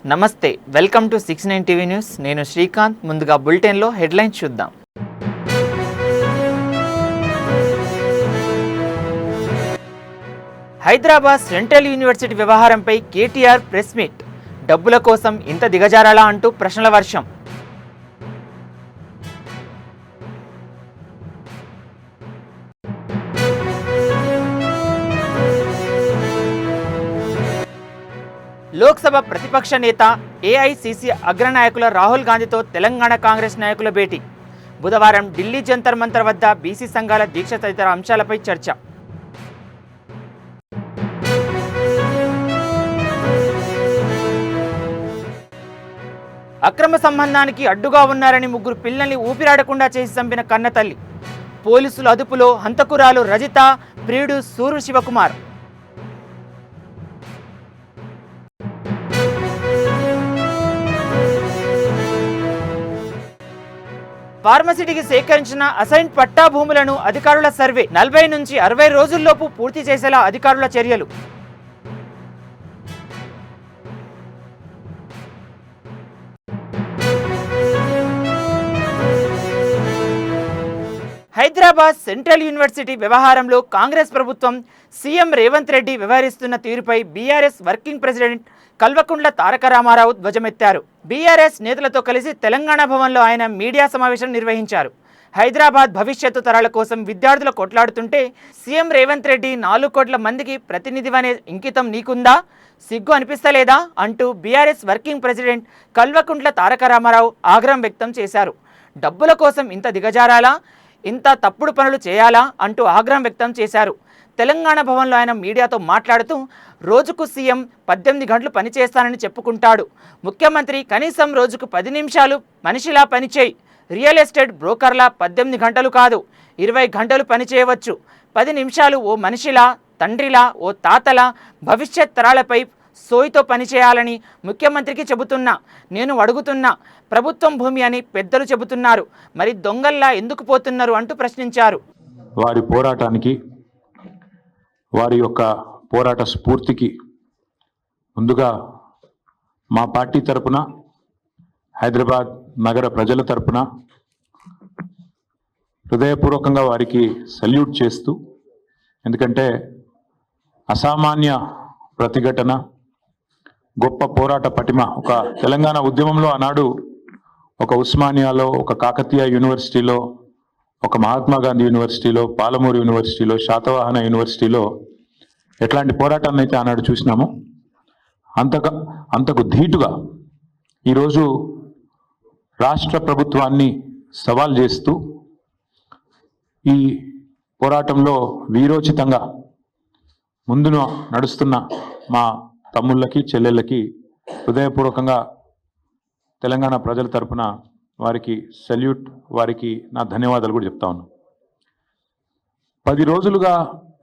నమస్తే, welcome to 69 TV news. నేను శ్రీకాంత్. ముందుగా బులెటిన్లో హెడ్లైన్స్ చూద్దాం. హైదరాబాద్ సెంట్రల్ యూనివర్సిటీ వ్యవహారంపై కేటీఆర్ ప్రెస్ మీట్. డబ్బుల కోసం ఇంత దిగజారాలా అంటూ ప్రశ్నల వర్షం. లోక్సభ ప్రతిపక్ష నేత ఏఐసిసి అగ్రనాయకుల రాహుల్ గాంధీతో తెలంగాణ కాంగ్రెస్ నాయకుల భేటీ. బుధవారం ఢిల్లీ జంతర్ మంతర్ వద్ద బీసీ సంఘాల దీక్ష తదితర అంశాలపై చర్చ. అక్రమ సంబంధానికి అడ్డుగా ఉన్నారని ముగ్గురు పిల్లల్ని ఊపిరాడకుండా చేసి చంపిన కన్నతల్లి. పోలీసుల అదుపులో హంతకురాలు రజిత, ప్రియుడు సూరు శివకుమార్. ఫార్మసిటీకి సేకరించిన అసైన్ పట్టా భూములను అధికారుల సర్వే. 40 నుంచి 60 రోజుల్లోపు పూర్తి చేసేలా అధికారుల చర్యలు. హైదరాబాద్ సెంట్రల్ యూనివర్సిటీ వ్యవహారంలో కాంగ్రెస్ ప్రభుత్వం సీఎం రేవంత్ రెడ్డి వ్యవహరిస్తున్న తీరుపై BRS working president Kalvakuntla Taraka Ramarao ధ్వజమెత్తారు. బీఆర్ఎస్ నేతలతో కలిసి తెలంగాణ భవన్లో ఆయన మీడియా సమావేశం నిర్వహించారు. హైదరాబాద్ భవిష్యత్తు తరాల కోసం విద్యార్థులు కొట్లాడుతుంటే సీఎం రేవంత్ రెడ్డి 4 కోట్ల మందికి ప్రతినిధివనే ఇంకితం నీకుందా, సిగ్గు అనిపిస్తలేదా అంటూ BRS working president Kalvakuntla Taraka Ramarao ఆగ్రహం వ్యక్తం చేశారు. డబ్బుల కోసం ఇంత దిగజారాలా, ఇంత తప్పుడు పనులు చేయాలా అంటూ ఆగ్రహం వ్యక్తం చేశారు. తెలంగాణ భవన్లో ఆయన మీడియాతో మాట్లాడుతూ రోజుకు సీఎం 18 గంటలు పనిచేస్తానని చెప్పుకుంటాడు. ముఖ్యమంత్రి కనీసం రోజుకు 10 నిమిషాలు మనిషిలా పనిచేయి. రియల్ ఎస్టేట్ బ్రోకర్లా 18 గంటలు కాదు, 20 గంటలు పనిచేయవచ్చు. 10 నిమిషాలు ఓ మనిషిలా, తండ్రిలా, ఓ తాతలా భవిష్యత్ తరాలపై సోయితో పనిచేయాలని ముఖ్యమంత్రికి చెబుతున్నా. నేను అడుగుతున్నా, ప్రభుత్వం భూమి అని పెద్దలు చెబుతున్నారు, మరి దొంగల్లా ఎందుకు పోతున్నారు అంటూ ప్రశ్నించారు. వారి పోరాటానికి, వారి యొక్క పోరాట స్ఫూర్తికి ముందుగా మా పార్టీ తరపున, హైదరాబాద్ నగర ప్రజల తరపున హృదయపూర్వకంగా వారికి సల్యూట్ చేస్తూ, ఎందుకంటే అసామాన్య ప్రతిఘటన, గొప్ప పోరాట పటిమ, ఒక తెలంగాణ ఉద్యమంలో ఆనాడు ఒక ఉస్మానియాలో, ఒక కాకతీయ యూనివర్సిటీలో, ఒక మహాత్మా గాంధీ యూనివర్సిటీలో, పాలమూరు యూనివర్సిటీలో, శాతవాహన యూనివర్సిటీలో ఎట్లాంటి పోరాటాన్ని అయితే ఆనాడు చూసినామో అంతకు ధీటుగా ఈరోజు రాష్ట్ర ప్రభుత్వాన్ని సవాల్ చేస్తూ ఈ పోరాటంలో వీరోచితంగా ముందున నడుస్తున్న మా తమ్ముళ్ళకి, చెల్లెళ్ళకి హృదయపూర్వకంగా తెలంగాణ ప్రజల తరపున వారికి సల్యూట్, వారికి నా ధన్యవాదాలు కూడా చెప్తా ఉన్నాను. 10 రోజులుగా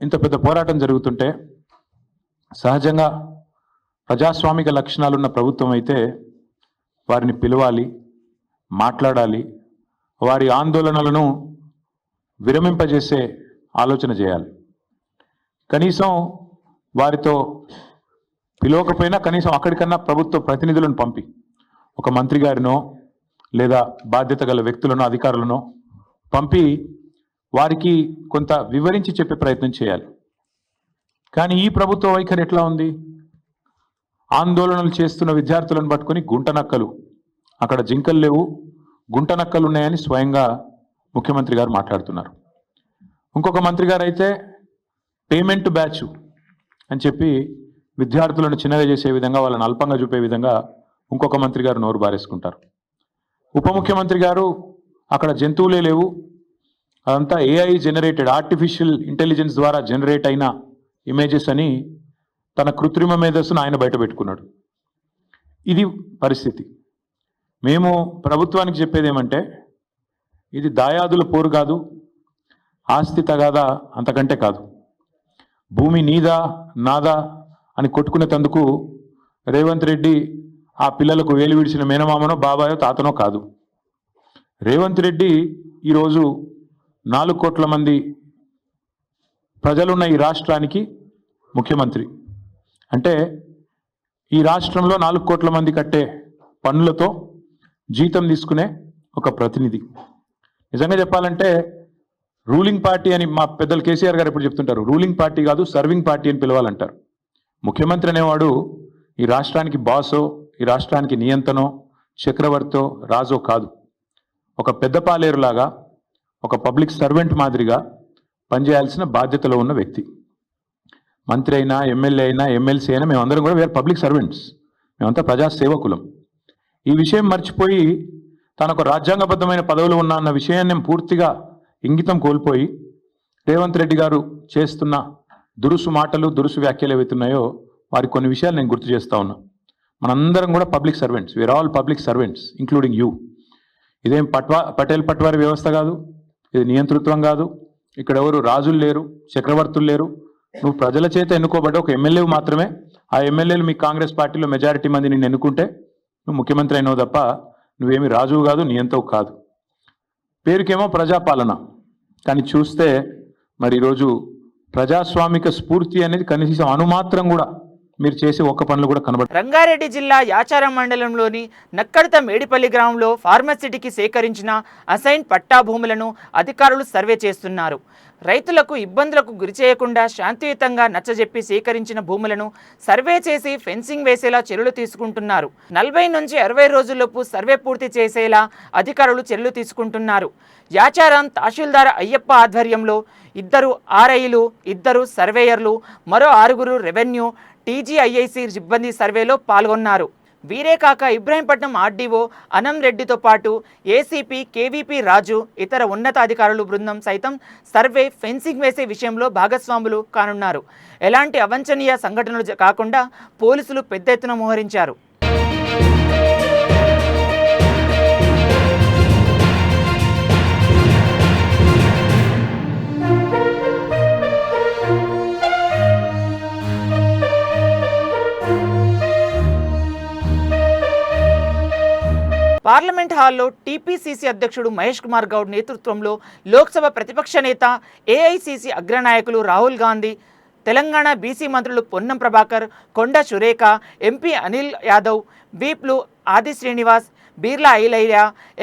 ఇంత పెద్ద పోరాటం జరుగుతుంటే సహజంగా ప్రజాస్వామిక లక్షణాలున్న ప్రభుత్వం అయితే వారిని పిలవాలి, మాట్లాడాలి, వారి ఆందోళనలను విరమింపజేసే ఆలోచన చేయాలి. కనీసం వారితో పిలవకపోయినా కనీసం అక్కడికన్నా ప్రభుత్వ ప్రతినిధులను పంపి ఒక మంత్రి గారినో లేదా బాధ్యత గల వ్యక్తులను, అధికారులను పంపి వారికి కొంత వివరించి చెప్పే ప్రయత్నం చేయాలి. కానీ ఈ ప్రభుత్వ వైఖరి ఎట్లా ఉంది? ఆందోళనలు చేస్తున్న విద్యార్థులను పట్టుకొని గుంటనక్కలు, అక్కడ జింకలు లేవు, గుంటనక్కలు ఉన్నాయని స్వయంగా ముఖ్యమంత్రి గారు మాట్లాడుతున్నారు. ఇంకొక మంత్రి గారు అయితే పేమెంట్ బ్యాచ్ అని చెప్పి విద్యార్థులను చిన్నగా చేసే విధంగా, వాళ్ళని అల్పంగా చూపే విధంగా ఇంకొక మంత్రి గారు నోరు బారేసుకుంటారు. ఉప ముఖ్యమంత్రి గారు అక్కడ జంతువులే లేవు, అదంతా ఏఐ జనరేటెడ్, ఆర్టిఫిషియల్ ఇంటెలిజెన్స్ ద్వారా జనరేట్ అయిన ఇమేజెస్ అని తన కృత్రిమ మేధస్సును ఆయన బయట పెట్టుకున్నాడు. ఇది పరిస్థితి. మేము ప్రభుత్వానికి చెప్పేది ఏమంటే, ఇది దాయాదుల పోరు కాదు, ఆస్తి తగాదా అంతకంటే కాదు. భూమి నీదా నాదా అని కొట్టుకునేందుకు రేవంత్ రెడ్డి ఆ పిల్లలకు వేలు విడిచిన మేనమామనో, బాబాయో, తాతనో కాదు. రేవంత్ రెడ్డి ఈరోజు 4 కోట్ల మంది ప్రజలున్న ఈ రాష్ట్రానికి ముఖ్యమంత్రి. అంటే ఈ రాష్ట్రంలో 4 కోట్ల మంది కట్టే పన్నులతో జీతం తీసుకునే ఒక ప్రతినిధి. నిజంగా చెప్పాలంటే రూలింగ్ పార్టీ అని మా పెద్దలు కేసీఆర్ గారు ఎప్పుడు చెప్తుంటారు, రూలింగ్ పార్టీ కాదు సర్వింగ్ పార్టీ అని పిలవాలంటారు. ముఖ్యమంత్రి అనేవాడు ఈ రాష్ట్రానికి బాసో, ఈ రాష్ట్రానికి నియంతనో, చక్రవర్తో, రాజో కాదు. ఒక పెద్ద పాలేరులాగా, ఒక పబ్లిక్ సర్వెంట్ మాదిరిగా పనిచేయాల్సిన బాధ్యతలో ఉన్న వ్యక్తి. మంత్రి అయినా, ఎమ్మెల్యే అయినా, ఎమ్మెల్సీ అయినా మేమందరం కూడా వేరే పబ్లిక్ సర్వెంట్స్, మేమంతా ప్రజాసేవకులం. ఈ విషయం మర్చిపోయి తాను ఒక రాజ్యాంగబద్ధమైన పదవిలో ఉన్నా అన్న విషయాన్ని పూర్తిగా ఇంగితం కోల్పోయి రేవంత్ రెడ్డి గారు చేస్తున్న దురుసు మాటలు, దురుసు వ్యాఖ్యలు ఏవైతున్నాయో వారి కొన్ని విషయాలు నేను గుర్తు చేస్తా ఉన్నా. మనందరం కూడా public servants, we are all public servants including you. ఇదేం పటేల్ పట్వారి వ్యవస్థ కాదు, ఇది నియంతృత్వం కాదు. ఇక్కడ ఎవరు రాజులు లేరు, చక్రవర్తులు లేరు. నువ్వు ప్రజల చేత ఎన్నుకోబడ్డ ఒక ఎమ్మెల్యే మాత్రమే. ఆ ఎమ్మెల్యేలు మీ కాంగ్రెస్ పార్టీలో మెజారిటీ మంది నిన్ను ఎన్నుకుంటే నువ్వు ముఖ్యమంత్రి అయినావు తప్ప నువ్వేమి రాజువు కాదు, నియంతవు కాదు. పేరుకేమో ప్రజాపాలన, కానీ చూస్తే మరి ఈరోజు ప్రజాస్వామిక స్ఫూర్తి అనేది కనీసం అణుమాత్రం కూడా మీరు చేసే ఒక్క పనులు కూడా కనబడ. రంగారెడ్డి జిల్లా యాచారం మండలంలోని నక్కడత మేడిపల్లి గ్రామంలో ఫార్మసిటీకి సేకరించిన అసైన్ పట్టా భూములను అధికారులు సర్వే చేస్తున్నారు. రైతులకు ఇబ్బందులకు గురి చేయకుండా శాంతియుతంగా నచ్చజెప్పి సేకరించిన భూములను సర్వే చేసి ఫెన్సింగ్ వేసేలా చర్యలు తీసుకుంటున్నారు. 40 నుంచి 60 రోజుల్లోపు సర్వే పూర్తి చేసేలా అధికారులు చర్యలు తీసుకుంటున్నారు. యాచారం తహసీల్దార్ అయ్యప్ప ఆధ్వర్యంలో 2 ఆర్ఐలు, 2 సర్వేయర్లు, మరో 6 రెవెన్యూ, టీజీఐఐసి సిబ్బంది సర్వేలో పాల్గొన్నారు. వీరే కాక ఇబ్రాహీంపట్నం ఆర్డీఓ అనం రెడ్డితో పాటు ఏసీపీ కేవీపీ రాజు, ఇతర ఉన్నతాధికారులు బృందం సైతం సర్వే, ఫెన్సింగ్ వేసే విషయంలో భాగస్వాములు కానున్నారు. ఎలాంటి అవాంఛనీయ సంఘటనలు కాకుండా పోలీసులు పెద్ద ఎత్తున మోహరించారు. పార్లమెంట్ హాల్లో టీపీసీసీ అధ్యక్షుడు మహేష్ కుమార్ గౌడ్ నేతృత్వంలో లోక్సభ ప్రతిపక్ష నేత, ఏఐసీసీ అగ్రనాయకులు రాహుల్ గాంధీ, తెలంగాణ బీసీ మంత్రులు పొన్నం ప్రభాకర్, కొండ సురేఖ, ఎంపీ అనిల్ యాదవ్, వీప్లు ఆది శ్రీనివాస్, బీర్లా ఐలయ్య,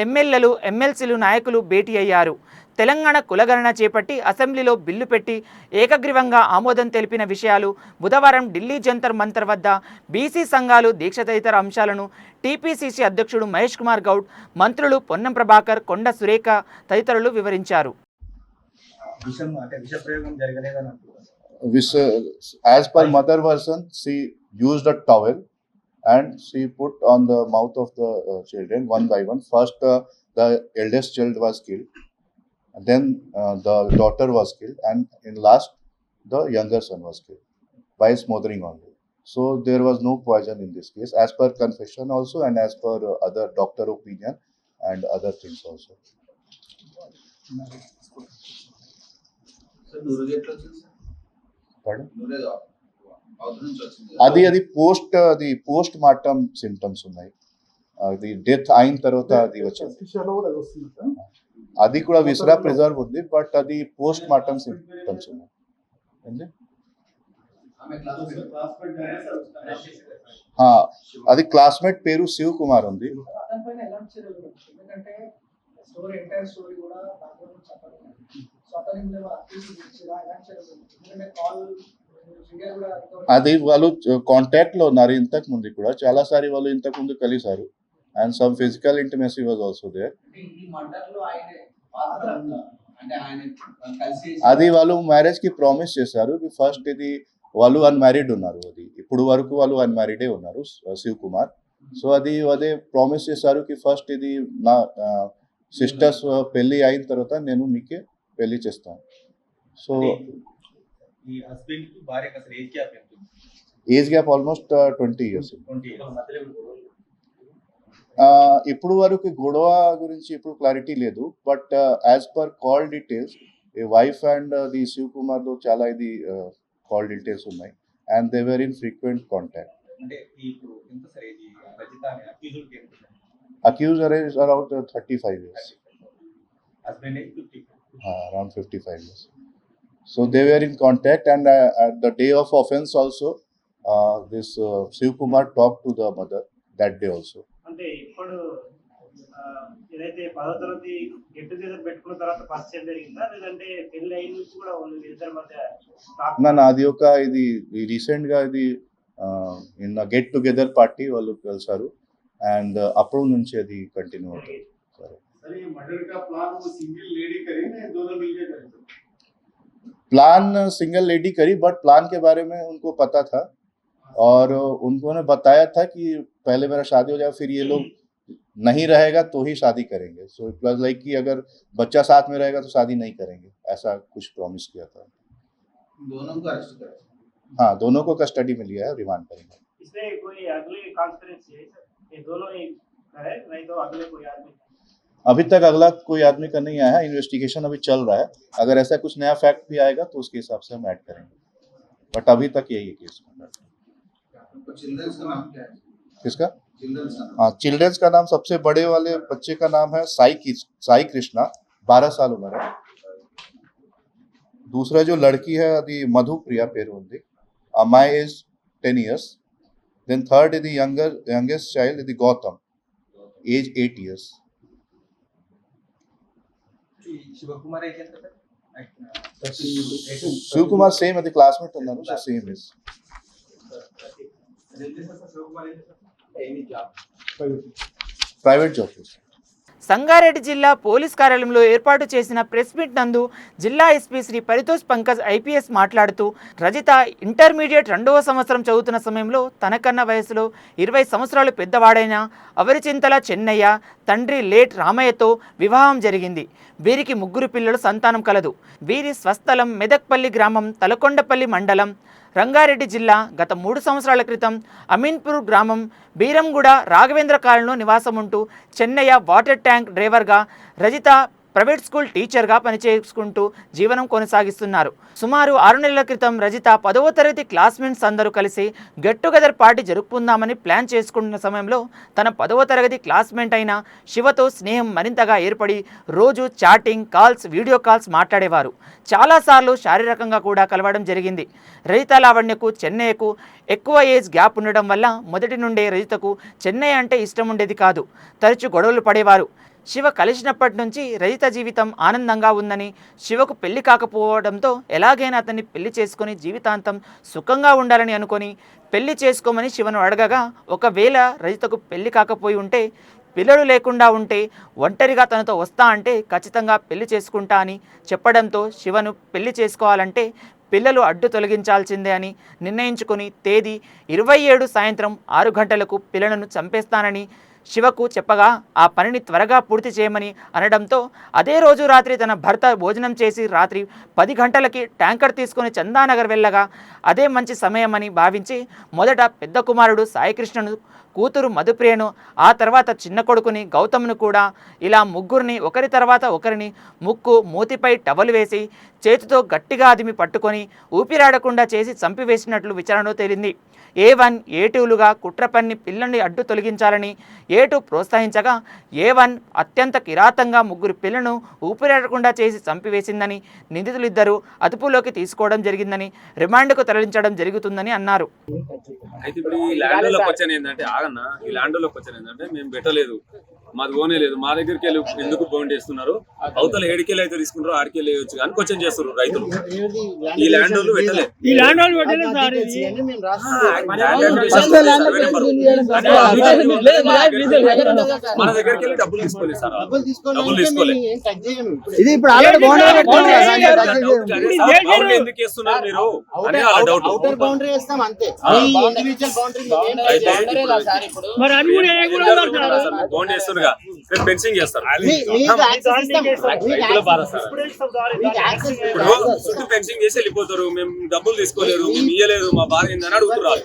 ఎమ్మెల్యేలు, ఎమ్మెల్సీలు, నాయకులు భేటీ అయ్యారు. తెలంగాణ కులగణన చేపట్టి అసెంబ్లీలో బిల్లు పెట్టి ఏకగ్రీవంగా ఆమోదం తెలిపిన విషయాలు, బుధవారం ఢిల్లీ జంతర్ మంతర్ వద్ద బీసీ సంఘాలు దీక్ష తదితర అంశాలను టీపీసీసీ అధ్యక్షుడు మహేష్ కుమార్ గౌడ్, మంత్రులు పొన్నం ప్రభాకర్, కొండ సురేఖ తదితరులు వివరించారు. As per mother version, she used a towel and she put on the mouth of the children one by one. First, the eldest child was killed, and then the daughter was killed, and in last, the younger son was killed by smothering only. So there was no poison in this case, as per confession also, and as per other doctor opinion and other things also. అది post mortem symptoms ఉన్నాయి. అది death అయిన తర్వాత అది వచ్చింది. అది కూడా విసరా preserve ఉంది, బట్ అది పోస్ట్ మార్టం సింటమ్స్ ఉన్నాయి. అది క్లాస్మేట్ పేరు శివ్ కుమార్ ఉంది. అది వాళ్ళు కాంటాక్ట్ లో ఉన్నారు ఇంతకు ముందు కూడా చాలాసారి, వాళ్ళు ఇంతకు ముందు కలిసారు. And some physical intimacy was also there. అది వాళ్ళు మ్యారేజ్ కి ప్రామిస్ చేశారు. ఫస్ట్ ఇది వాళ్ళు అన్మ్యారీడ్ ఉన్నారు, అది ఇప్పుడు వరకు వాళ్ళు అన్మ్యారీడే ఉన్నారు, శివ్ కుమార్. సో అదే ప్రామిస్ చేశారు కి ఫస్ట్ ఇది నా సిస్టర్స్ పెళ్లి అయిన తర్వాత నేను మీకే పెళ్లి చేస్తాను. So age gap almost 20 years. ఇప్పుడు వరకు గొడవ గురించి ఇప్పుడు క్లారిటీ లేదు, but as per call details wife and the Shiv Kumar లో చాలా ఇది కాల్ డీటెయిల్స్ ఉన్నాయి, and they were in frequent contact. Accuser is around 35 years. Around 55 years. So they were in contact, and at the day of offense also, this Shiv Kumar talked to the mother that day also. అంటే ఇప్పుడు ఏదైతే 10వ తరగతి get together పెట్టుకున్న తర్వాత first time జరిగిందా లేదంటే పెళ్లి అయిన నుంచి కూడా ఇద్దరి మధ్య నా అది ఒక ఇది రీసెంట్ గా ఇది ఇన్ గెట్ టుగెదర్ పార్టీ వాళ్ళు కలిసారు అండ్ అప్పుడు నుంచి అది కంటిన్యూ అవుతుంది. सर ये मर्डर का प्लान वो सिंगल लेडी करी ना दोनों मिलके करी? प्लान सिंगल लेडी करी बट प्लान के बारे में उनको पता था और उन्होंने बताया था कि पहले मेरा शादी हो जाए फिर ये लोग नहीं रहेगा तो ही शादी करेंगे. सो प्लस लाइक कि अगर बच्चा साथ में रहेगा तो शादी नहीं करेंगे, ऐसा कुछ प्रॉमिस किया था. दोनों को अरेस्ट करा? हाँ, दोनों को कस्टडी में लिया है, रिमांड करेंगे. इसमें कोई अगले कॉन्फ्रेंस है सर, ये दोनों ही है नहीं तो अगले कोई आदमी? अभी तक अगला कोई आदमी का नहीं आया है, इन्वेस्टिगेशन अभी चल रहा है. अगर ऐसा कुछ नया फैक्ट भी आएगा तो उसके हिसाब से हम ऐड करेंगे, बट अभी तक यही है केस. चिल्ड्रंस का नाम क्या है? किसका? चिल्ड्रंस का? हाँ, चिल्ड्रंस का नाम सबसे बड़े वाले बच्चे का नाम है साई कृष्णा, 12 साल उम्र है. दूसरा जो लड़की है अभी मधु प्रिया पेरू ఉంది. अमाय is 10 years. Then third is the youngest child is the Gautam, age 8 years. Shivkumar है क्या sir? Shiv Kumar same at the classmate उन्नाరు, so same is. Private job. Sangareddy జిల్లా పోలీస్ కార్యాలయంలో ఏర్పాటు చేసిన ప్రెస్ మీట్ నందు జిల్లా ఎస్పీ శ్రీ పరితోష్ పంకజ్ ఐపీఎస్ మాట్లాడుతూ రజిత ఇంటర్మీడియట్ 2వ సంవత్సరం చదువుతున్న సమయంలో తనకన్నా వయసులో 20 సంవత్సరాలు పెద్దవాడైన అవరిచింతల చెన్నయ్య తండ్రి లేట్ రామయ్యతో వివాహం జరిగింది. వీరికి 3 పిల్లలు సంతానం కలదు. వీరి స్వస్థలం మెదక్పల్లి గ్రామం, తలకొండపల్లి మండలం, రంగారెడ్డి జిల్లా. గత 3 సంవత్సరాల క్రితం అమీన్పూర్ గ్రామం బీరంగూడ రాఘవేంద్ర కాలనీలో నివాసం ఉంటూ చెన్నయ్య వాటర్ ట్యాంక్ డ్రైవర్గా, రజిత ప్రైవేట్ స్కూల్ టీచర్గా పనిచేసుకుంటూ జీవనం కొనసాగిస్తున్నారు. సుమారు 6 నెలల క్రితం రజిత 10వ తరగతి క్లాస్మేట్స్ అందరూ కలిసి గెట్ టుగెదర్ పార్టీ జరుపుకుందామని ప్లాన్ చేసుకుంటున్న సమయంలో తన 10వ తరగతి క్లాస్మేట్ అయిన శివతో స్నేహం మరింతగా ఏర్పడి రోజు చాటింగ్, కాల్స్, వీడియో కాల్స్ మాట్లాడేవారు. చాలాసార్లు శారీరకంగా కూడా కలవడం జరిగింది. రజిత లావణ్యకు చెన్నయ్యకు ఎక్కువ ఏజ్ గ్యాప్ ఉండడం వల్ల మొదటి నుండే రజితకు చెన్నయ్య అంటే ఇష్టం ఉండేది కాదు. తరచూ గొడవలు పడేవారు. శివ కలిసినప్పటి నుంచి రజిత జీవితం ఆనందంగా ఉందని, శివకు పెళ్లి కాకపోవడంతో ఎలాగైనా అతన్ని పెళ్లి చేసుకొని జీవితాంతం సుఖంగా ఉండాలని అనుకొని పెళ్లి చేసుకోమని శివను అడగగా, ఒకవేళ రజితకు పెళ్లి కాకపోయి ఉంటే, పిల్లలు లేకుండా ఉంటే, ఒంటరిగా తనతో వస్తా అంటే ఖచ్చితంగా పెళ్లి చేసుకుంటా అని చెప్పడంతో శివను పెళ్లి చేసుకోవాలంటే పిల్లలు అడ్డు తొలగించాల్సిందే అని నిర్ణయించుకొని తేదీ 27 సాయంత్రం 6 గంటలకు పిల్లలను చంపేస్తానని శివకు చెప్పగా ఆ పనిని త్వరగా పూర్తి చేయమని అనడంతో అదే రోజు రాత్రి తన భర్త భోజనం చేసి రాత్రి 10 గంటలకి ట్యాంకర్ తీసుకొని చందానగర్ వెళ్ళగా అదే మంచి సమయమని భావించి మొదట పెద్ద కుమారుడు సాయికృష్ణను, కూతురు మధుప్రియను, ఆ తర్వాత చిన్న కొడుకుని గౌతమ్ను కూడా ఇలా ముగ్గురిని ఒకరి తర్వాత ఒకరిని ముక్కు, మూతిపై టవల్ వేసి చేతితో గట్టిగా అదిమి పట్టుకొని ఊపిరాడకుండా చేసి చంపివేసినట్లు విచారణలో తేలింది. A1, A2లుగా కుట్ర పన్ని పిల్లల్ని అడ్డు తొలగించాలని A2 ప్రోత్సహించగా A1 అత్యంత కిరాతంగా 3 పిల్లలను ఊపిరాడకుండా చేసి చంపివేసిందని, నిందితులిద్దరూ అదుపులోకి తీసుకోవడం జరిగిందని, రిమాండ్కు తరలించడం జరుగుతుందని అన్నారు. అయితే ఇప్పుడు ఈ ల్యాండ్లోకి వచ్చాను ఏంటంటే ఆగన్నా, ఈ ల్యాండ్లోకి వచ్చాను ఏంటంటే మేము పెట్టలేదు, మాది ఓనే లేదు, మా దగ్గరికి వెళ్ళి ఎందుకు బౌండ్ చేస్తున్నారు, అవతల ఏడికెళ్ళి అయితే తీసుకుంటారో ఆడికెళ్ళి వేయచ్చు కానీ క్వశ్చన్ చేస్తారు రైతులు. ఈ ల్యాండ్ వాళ్ళు పెట్టలేదు, మన దగ్గరికి వెళ్ళి డబ్బులు తీసుకోలేదు సార్, డబ్బులు తీసుకోలేదు. ఎందుకు వేస్తున్నారు మీరు అని వాళ్ళ డౌట్. బౌండ్ చేస్తున్నారు, ఫెన్సింగ్ చేస్తారు, చుట్టూ ఫెన్సింగ్ చేసి వెళ్ళిపోతారు. మేము డబ్బులు తీసుకోలేరు, మేము ఇయ్యలేదు, మా భార్య ఏందని అడుగుతున్నారు.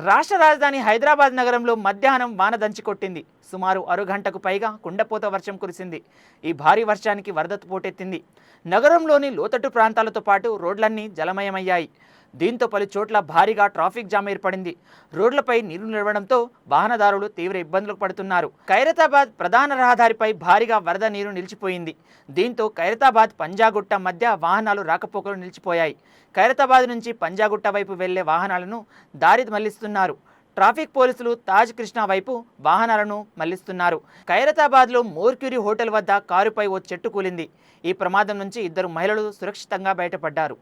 రాష్ట్ర రాజధాని హైదరాబాద్ నగరంలో మధ్యాహ్నం వాన దంచి కొట్టింది. సుమారు 6 గంటకు పైగా కుండపోత వర్షం కురిసింది. ఈ భారీ వర్షానికి వరద పోటెత్తింది. నగరంలోని లోతట్టు ప్రాంతాలతో పాటు రోడ్లన్నీ జలమయమయ్యాయి. దీంతో పలు చోట్ల భారీగా ట్రాఫిక్ జామ్ ఏర్పడింది. రోడ్లపై నీరు నిలవడంతో వాహనదారులు తీవ్ర ఇబ్బందులకు పడుతున్నారు. ఖైరతాబాద్ ప్రధాన రహదారిపై భారీగా వరద నీరు నిలిచిపోయింది. దీంతో ఖైరతాబాద్ పంజాగుట్ట మధ్య వాహనాలు రాకపోకలు నిలిచిపోయాయి. ఖైరతాబాద్ నుంచి పంజాగుట్ట వైపు వెళ్లే వాహనాలను దారి మళ్లిస్తున్నారు. ట్రాఫిక్ పోలీసులు తాజ్ కృష్ణ వైపు వాహనాలను మళ్లిస్తున్నారు. ఖైరతాబాద్లో మోర్క్యూరీ హోటల్ వద్ద కారుపై ఓ చెట్టు కూలింది. ఈ ప్రమాదం నుంచి 2 మహిళలు సురక్షితంగా బయటపడ్డారు.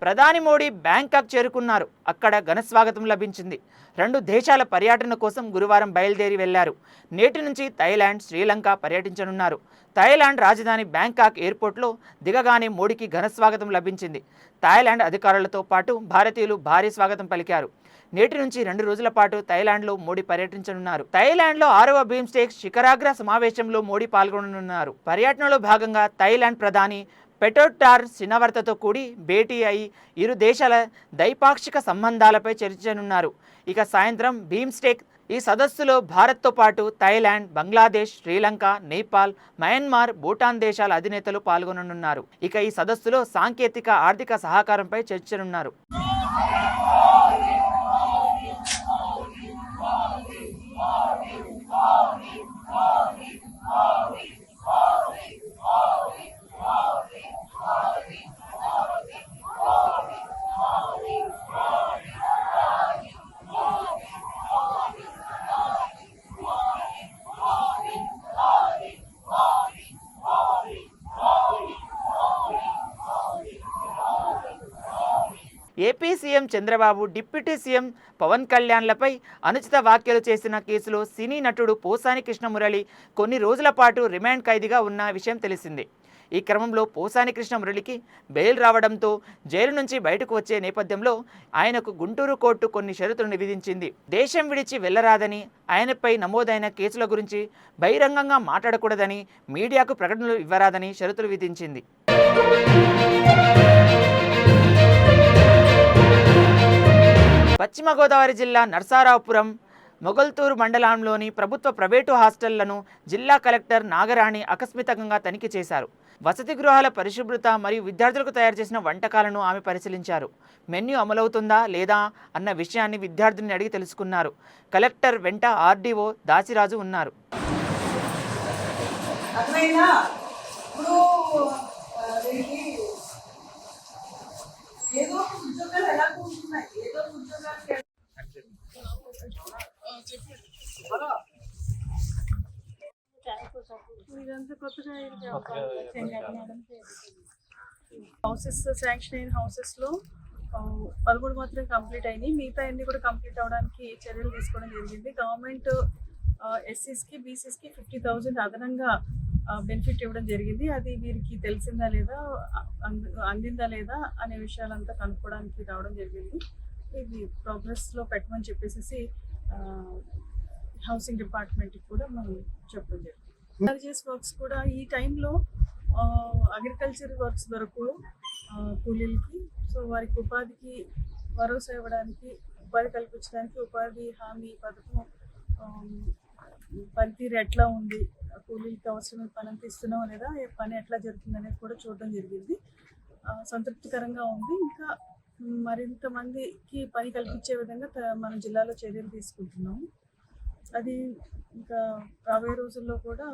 ప్రధాని మోడీ బ్యాంకాక్ చేరుకున్నారు. అక్కడ ఘన స్వాగతం లభించింది. 2 దేశాల పర్యటన కోసం గురువారం బయలుదేరి వెళ్లారు. నేటి నుంచి థాయిలాండ్, శ్రీలంక పర్యటించనున్నారు. థాయిలాండ్ రాజధాని బ్యాంకాక్ ఎయిర్పోర్ట్లో దిగగానే మోడీకి ఘన స్వాగతం లభించింది. థాయిలాండ్ అధికారులతో పాటు భారతీయులు భారీ స్వాగతం పలికారు. నేటి నుంచి 2 రోజుల పాటు థాయిలాండ్లో మోడీ పర్యటించనున్నారు. థాయిలాండ్లో 6వ బిమ్స్టెక్ శిఖరాగ్ర సమావేశంలో మోడీ పాల్గొననున్నారు. పర్యటనలో భాగంగా థాయిలాండ్ ప్రధాని పెటోటార్ సినవర్తతో కూడి భేటీ అయి ఇరు దేశాల ద్వైపాక్షిక సంబంధాలపై చర్చించనున్నారు. ఇక సాయంత్రం బిమ్స్టెక్ ఈ సదస్సులో భారత్తో పాటు థాయిలాండ్, బంగ్లాదేశ్, శ్రీలంక, నేపాల్, మయన్మార్, భూటాన్ దేశాల అధినేతలు పాల్గొననున్నారు. ఇక ఈ సదస్సులో సాంకేతిక, ఆర్థిక సహకారంపై చర్చించనున్నారు. AP CM Chandrababu, deputy CM Pawan కళ్యాణ్లపై అనుచిత వ్యాఖ్యలు చేసిన కేసులో సినీ నటుడు పోసాని కృష్ణమురళి కొన్ని రోజుల పాటు రిమాండ్ ఖైదీగా ఉన్న విషయం తెలిసిందే. ఈ క్రమంలో పోసాని కృష్ణమురళికి బెయిల్ రావడంతో జైలు నుంచి బయటకు వచ్చే నేపథ్యంలో ఆయనకు గుంటూరు కోర్టు కొన్ని షరతులను విధించింది. దేశం విడిచి వెళ్లరాదని, ఆయనపై నమోదైన కేసుల గురించి బహిరంగంగా మాట్లాడకూడదని, మీడియాకు ప్రకటనలు ఇవ్వరాదని షరతులు విధించింది. పశ్చిమ గోదావరి జిల్లా నరసారావుపురం మొగల్తూరు మండలంలోని ప్రభుత్వ ప్రైవేటు హాస్టళ్లను జిల్లా కలెక్టర్ నాగరాణి ఆకస్మికంగా తనిఖీ చేశారు. వసతి గృహాల పరిశుభ్రత మరియు విద్యార్థులకు తయారు చేసిన వంటకాలను ఆమె పరిశీలించారు. మెన్యూ అమలవుతుందా లేదా అన్న విషయాన్ని విద్యార్థుల్ని అడిగి తెలుసుకున్నారు. కలెక్టర్ వెంట ఆర్డీఓ దాసిరాజు ఉన్నారు. హౌసెస్ శాంక్షన్ అయిన హౌసెస్లో 13 మాత్రం కంప్లీట్ అయినాయి. మిగతా అన్ని కూడా కంప్లీట్ అవడానికి చర్యలు తీసుకోవడం జరిగింది. గవర్నమెంట్ ఎస్సీస్కి, బీసీస్కి 50,000 అదనంగా బెనిఫిట్ ఇవ్వడం జరిగింది. అది వీరికి తెలిసిందా లేదా, అందిందా లేదా అనే విషయాలంతా కనుక్కోవడానికి రావడం జరిగింది. ఇది ప్రోగ్రెస్లో పెట్టమని చెప్పేసి హౌసింగ్ డిపార్ట్మెంట్కి కూడా మనం చెప్పడం జరిగింది. చార్జెస్ వర్క్స్ కూడా ఈ టైంలో అగ్రికల్చర్ వర్క్స్ దొరకవు కూలీలకి. సో వారికి ఉపాధికి భరోసా ఇవ్వడానికి, ఉపాధి కల్పించడానికి ఉపాధి హామీ పథకం పనితీరు ఎట్లా ఉంది, కూలీలకి అవసరమైన పని అంత ఇస్తున్నాం లేదా, పని ఎట్లా జరుగుతుంది అనేది కూడా చూడడం జరిగింది. సంతృప్తికరంగా ఉంది. ఇంకా మరింత మందికి పని కల్పించే విధంగా మన జిల్లాలో చర్యలు తీసుకుంటున్నాము. అది ఇంకా రాబోయే రోజుల్లో కూడా.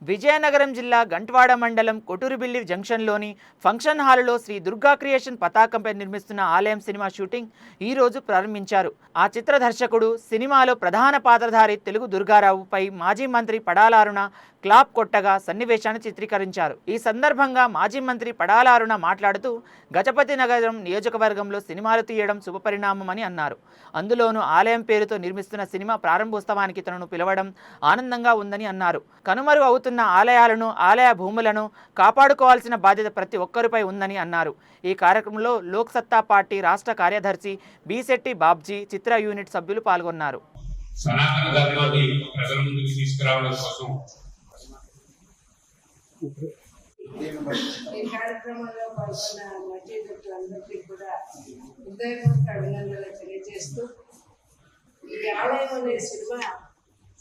విజయనగరం జిల్లా గంట్వాడ మండలం కొటూరుబిల్లి జంక్షన్లోని ఫంక్షన్ హాలులో శ్రీ దుర్గా క్రియేషన్ పతాకంపై నిర్మిస్తున్న ఆలయం సినిమా షూటింగ్ ఈ రోజు ప్రారంభించారు. ఆ చిత్ర దర్శకుడు సినిమాలో ప్రధాన పాత్రధారి తెలుగు దుర్గారావుపై మాజీ మంత్రి పడాల అరుణ క్లాప్ కొట్టగా సన్నివేశాన్ని చిత్రీకరించారు. ఈ సందర్భంగా మాజీ మంత్రి పడాల అరుణ మాట్లాడుతూ గజపతి నగరం నియోజకవర్గంలో సినిమాలు తీయడం శుభపరిణామమని అన్నారు. అందులోనూ ఆలయం పేరుతో నిర్మిస్తున్న సినిమా ప్రారంభోత్సవానికి తనను పిలవడం ఆనందంగా ఉందని అన్నారు. కనుమరుగు అవుతున్న ఆలయాలను, ఆలయ భూములను కాపాడుకోవాల్సిన బాధ్యత ప్రతి ఒక్కరిపై ఉందని అన్నారు. ఈ కార్యక్రమంలో లోక్ సత్తా పార్టీ రాష్ట్ర కార్యదర్శి బీశెట్టి బాబ్జీ, చిత్ర యూనిట్ సభ్యులు పాల్గొన్నారు. సనాతన ధర్మాన్ని ప్రజల ముందుకు తీసుకురావడం కోసం ఈ కార్యక్రమంలో పాల్గొన్న నటీనటులందరికీ కూడా హృదయపూర్వక అభినందనలు తెలియజేస్తూ ఈ ఆలయం అనే సినిమా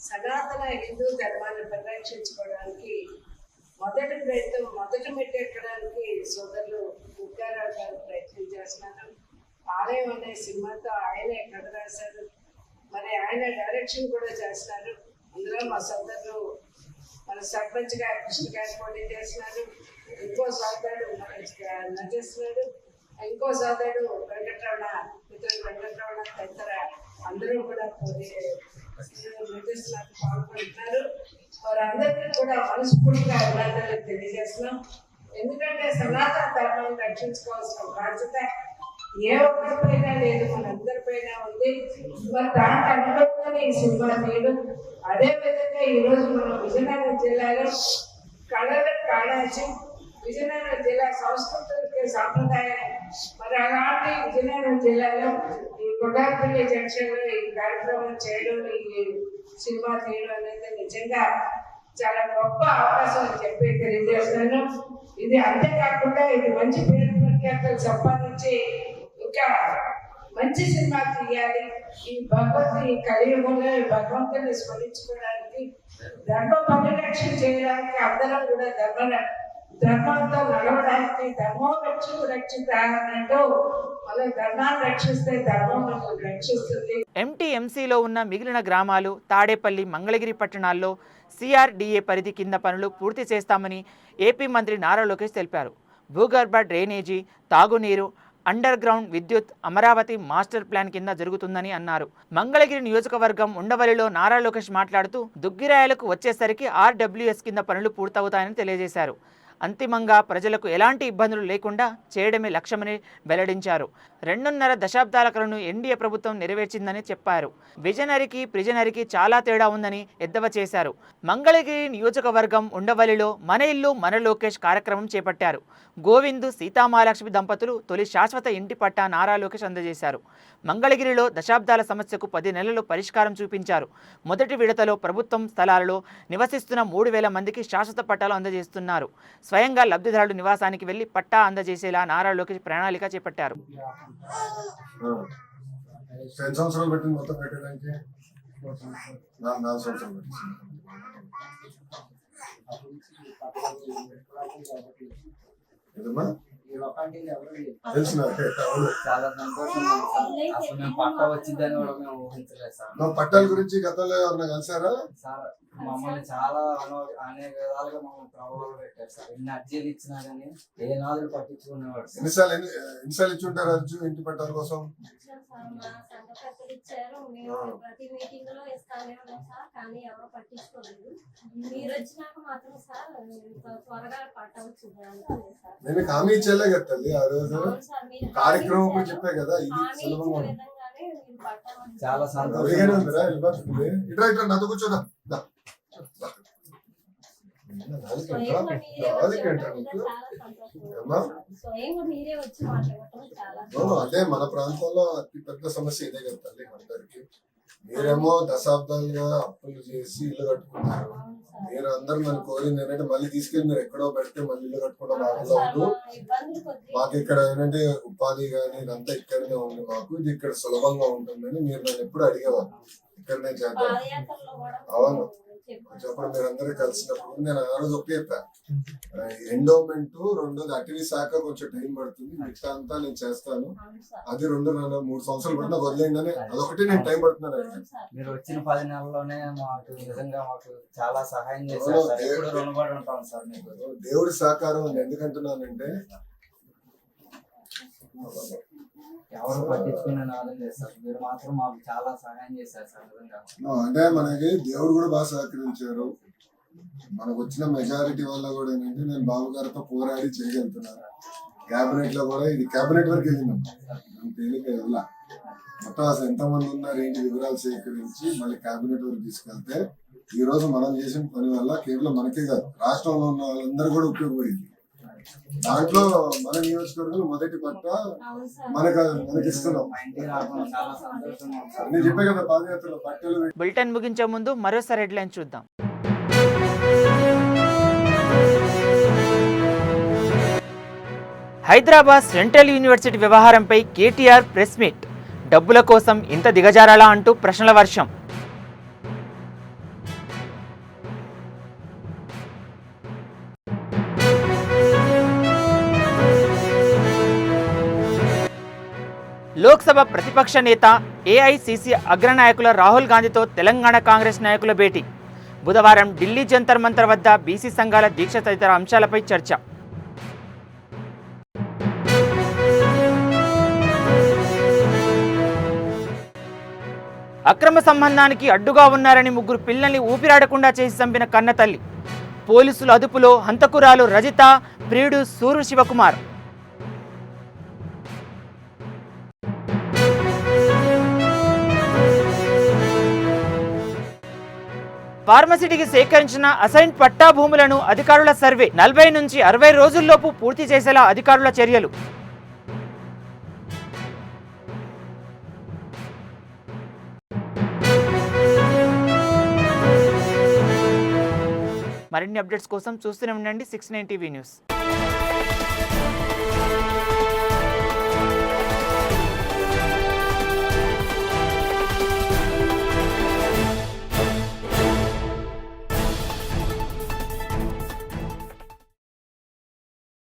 సనాతన హిందూ ధర్మాన్ని పరిరక్షించుకోవడానికి మొదటి మెట్టెక్కడానికి సోదరులు దుర్గారావు గారు ప్రయత్నం చేస్తున్నారు. ఆలయం అనే సినిమాతో ఆయనే కథ రాశారు, మరి ఆయన డైరెక్షన్ కూడా చేస్తున్నారు. అందులో మా సోదరులు మన సర్పంచ్ గారు కృష్ణ గారు పోటీ చేస్తున్నారు, ఇంకో సోదరుడు నటిస్తున్నాడు, ఇంకో సోదరుడు వెంకటరమణ మిత్రులు వెంకటరమణ తదితర అందరూ కూడా పోటీ నటిస్తున్నారు, పాల్గొంటున్నారు. వారందరికీ కూడా మనస్ఫూర్తిగా అభినందనలు తెలియజేస్తున్నాం. ఎందుకంటే సనాతన ధర్మాన్ని రక్షించుకోవాల్సిన బాధ్యత ఏ ఒక్కరిపైన లేదు, మనందరిపైన ఉంది. మరి దాంట్లో అనుభవంగానే ఈ సినిమా తీయడం. అదేవిధంగా ఈరోజు మనం విజయనగరం జిల్లాలో కళలకు కాడాచి విజయనగరం జిల్లా సంస్కృతికి సాంప్రదాయం, మరి అలాంటి విజయనగరం జిల్లాలో ఈ కొడాపల్లి జంక్షన్లో ఈ కార్యక్రమం చేయడం, ఈ సినిమా తీయడం అనేది నిజంగా చాలా గొప్ప అవకాశం అని చెప్పి తెలియజేస్తున్నాను. ఇది అంతేకాకుండా ఇది మంచి పేరు ప్రఖ్యాతలు సంపాదించి ఇంకా మంచి సినిమా తీయాలి. ఈ ఈ కలియుగంలో భగవంతుని స్మరించుకోవడానికి, ధర్మ పరిరక్షణ చేయడానికి, అందరం కూడా ధర్మంతో నడవడానికి, ధర్మం రక్షిత అన్నట్టు మనం ధర్మాన్ని రక్షిస్తే ధర్మం మనల్ని రక్షిస్తుంది. ఎంటీఎంసీలో ఉన్న మిగిలిన గ్రామాలు తాడేపల్లి, మంగళగిరి పట్టణాల్లో సిఆర్డీఏ పరిధి కింద పనులు పూర్తి చేస్తామని ఏపీ మంత్రి నారా లోకేష్ తెలిపారు. భూగర్భ డ్రైనేజీ, తాగునీరు, అండర్ గ్రౌండ్ విద్యుత్ అమరావతి మాస్టర్ ప్లాన్ కింద జరుగుతుందని అన్నారు. మంగళగిరి నియోజకవర్గం ఉండవల్లిలో నారా లోకేష్ మాట్లాడుతూ దుగ్గిరాయలకు వచ్చేసరికి ఆర్డబ్ల్యూఎస్ కింద పనులు పూర్తవుతాయని తెలియజేశారు. అంతిమంగా ప్రజలకు ఎలాంటి ఇబ్బందులు లేకుండా చేయడమే లక్ష్యమని వెల్లడించారు. 2.5 దశాబ్దాల కలను ఎన్డీఏ ప్రభుత్వం నెరవేర్చిందని చెప్పారు. విజనరీకి ప్రిజనరీకి చాలా తేడా ఉందని ఎద్దవ చేశారు. మంగళగిరి నియోజకవర్గం ఉండవల్లిలో మన ఇల్లు మన లోకేష్ కార్యక్రమం చేపట్టారు. గోవిందు సీతామహాలక్ష్మి దంపతులు తొలి శాశ్వత ఇంటి పట్టా నారా లోకేష్ అందజేశారు. మంగళగిరిలో దశాబ్దాల సమస్యకు 10 నెలల్లో పరిష్కారం చూపించారు. మొదటి విడతలో ప్రభుత్వం స్థలాలలో నివసిస్తున్న 3,000 మందికి శాశ్వత పట్టాలు అందజేస్తున్నారు. స్వయంగా లబ్ధిదారుడు నివాసానికి వెళ్లి పట్టా అందజేసేలా నారా లోకేష్ ప్రణాళిక చేపట్టారు. చాలా సంతోషం. అసలు మేము పట్టా వచ్చిందని కూడా మేము ఊహించలేదు సార్. పట్టాల గురించి గతంలో ఎవరన్నా కలిసారా సార్? మమ్మల్ని చాలా అనేక విధాలుగా మమ్మల్ని ప్రభావం పెట్టారు సార్. ఎన్ని అర్జీలు ఇచ్చినా కానీ ఏ నాదులు పట్టించుకునేవాడు. ఎన్నిసార్లు ఇచ్చి ఉంటారు అర్జీ ఇంటి పట్టాల కోసం? ఇచ్చారు, మేము ప్రతి మీటింగ్ లో ఇస్తానే ఉన్నాం సార్, కానీ ఎవరు పట్టించుకోలేదు. మీరు వచ్చినాక మాత్రం సార్ త్వరగా పట్టవచ్చు. నేను హామీ ఇచ్చేలా కదా తల్లి ఆ రోజు కార్యక్రమం కూడా చెప్పే కదా, ఇది సులభంగా చాలా సంతోషం. ఇట్లా నాతో కూర్చోదా అదే మన ప్రాంతంలో అతి పెద్ద సమస్య ఇదే కదా తల్లి అందరికి. మీరేమో దశాబ్దాలుగా అప్పులు చేసి ఇల్లు కట్టుకున్నారు. మీరు అందరూ నన్ను కోరింది ఏంటంటే మళ్ళీ తీసుకెళ్ళి మీరు ఎక్కడో పెడితే మళ్ళీ ఇల్లు కట్టుకోవడం బాగుండదు. మాకు ఇక్కడ ఏంటంటే ఉపాధి కానీ ఇదంతా ఇక్కడనే ఉంది, మాకు ఇది ఇక్కడ సులభంగా ఉంటుందని మీరు నన్ను ఎప్పుడు అడిగేవారు. ఇక్కడనే చేద్దాం. అవును, చెప్పడం మీరు అందరూ కలిసినప్పుడు నేను ఆ రోజు ఒకే చెప్పాను, ఎండోమెంట్ 2 అటవీ శాఖ కొంచెం టైం పడుతుంది, మిగతా అంతా నేను చేస్తాను. అది 2-3 సంవత్సరాలు పడినా వదిలేండి అని అదొకటి నేను టైం పడుతున్నాను. మీరు వచ్చిన 10 నెలల్లోనే మాకు నిజంగా మాకు చాలా సహాయం చేశారు. రుణపడి ఉంటాం సార్ మీకు. దేవుడి సహకారం ఉంది. ఎందుకంటున్నానంటే ఎవరు పట్టించుకునే నాదం చేస్తారు, మీరు మాత్రం మాకు చాలా సహాయం చేశారు సార్ నిజంగా. అంటే మనకి దేవుడు కూడా బాగా సహకరించారు. మనకు వచ్చిన మెజారిటీ వల్ల కూడా ఏంటంటే నేను బాబు గారితో పోరాడి చేయగలుగుతున్నాను. క్యాబినెట్ లో కూడా ఇది క్యాబినెట్ వరకు వెళ్ళినాం, తేలిక వెళ్ళా. మొత్తం అసలు ఎంతమంది ఉన్నారు ఏంటి వివరాలు సేకరించి మళ్ళీ క్యాబినెట్ వరకు తీసుకెళ్తే ఈ రోజు మనం చేసిన పని వల్ల కేవలం మనకే కాదు రాష్ట్రంలో ఉన్న వాళ్ళందరూ కూడా ఉపయోగపడింది. దాంట్లో మన నియోజకవర్గంలో మొదటి పట్ట మనకిస్తున్నాం. నేను చెప్పే కదా పాదయాత్రలో పట్టలు. బులెటిన్ ముగించే ముందు మరోసారి హెడ్లైన్ చూద్దాం. హైదరాబాద్ సెంట్రల్ యూనివర్సిటీ వ్యవహారంపై కేటీఆర్ ప్రెస్ మీట్. డబ్బుల కోసం ఇంత దిగజారాలా అంటూ ప్రశ్నల వర్షం. లోక్సభ ప్రతిపక్ష నేత ఏఐసిసి అగ్రనాయకుల రాహుల్ గాంధీతో తెలంగాణ కాంగ్రెస్ నాయకుల భేటీ. బుధవారం ఢిల్లీ జంతర్ మంతర్ వద్ద బీసీ సంఘాల దీక్ష తదితర అంశాలపై చర్చ. అక్రమ సంబంధానికి అడ్డుగా ఉన్నారని ముగ్గురు పిల్లల్ని ఊపిరాడకుండా చేసి చంపిన కన్నతల్లి. పోలీసుల అదుపులో హంతకురాలు రజిత, ప్రియుడు సూరు శివకుమార్. ఫార్మసిటీకి సేకరించిన అసైన్ పట్టా భూములను అధికారుల సర్వే 40 నుంచి 60 రోజుల్లోపు పూర్తి చేసేలా అధికారుల చర్యలు. మరిన్ని అప్డేట్స్ కోసం చూస్తూనే ఉండండి 69 టీవీ న్యూస్.